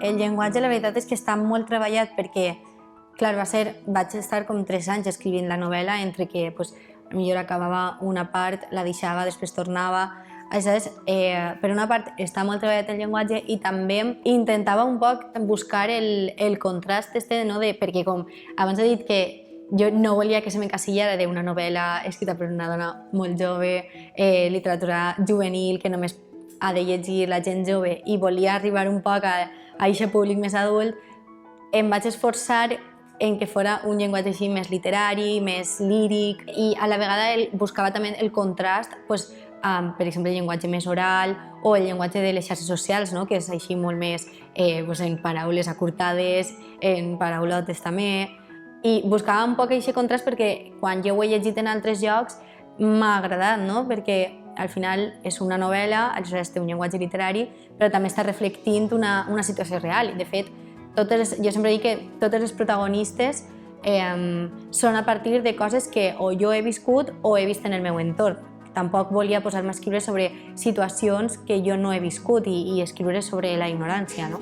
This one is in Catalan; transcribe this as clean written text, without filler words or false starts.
El llenguatge, la veritat és que està molt treballat perquè, clar, vaig estar com 3 anys escrivint la novel·la, entre que millor acabava una part, la deixava, després tornava. Aleshores, per una part està molt treballat el llenguatge i també intentava un poc buscar el contrast perquè com abans he dit que jo no volia que se m'encasillara d'una novel·la escrita per una dona molt jove, literatura juvenil que només ha de llegir la gent jove i volia arribar un poc a aquest públic més adult, em vaig esforçar en que fora un llenguatge així més literari, més líric i a la vegada buscava també el contrast per exemple, el llenguatge més oral o el llenguatge de les xarxes socials, que és així molt més en paraules acurtades, en paraulotes també. I buscava un poc aquest contrast perquè quan jo ho he llegit en altres llocs m'ha agradat, perquè al final és una novel·la, aleshores té un llenguatge literari, però també està reflectint una situació real. De fet, jo sempre dic que totes les protagonistes són a partir de coses que o jo he viscut o he vist en el meu entorn. Tampoc volia posar-me a escriure sobre situacions que jo no he viscut i escriure sobre la ignorància, no?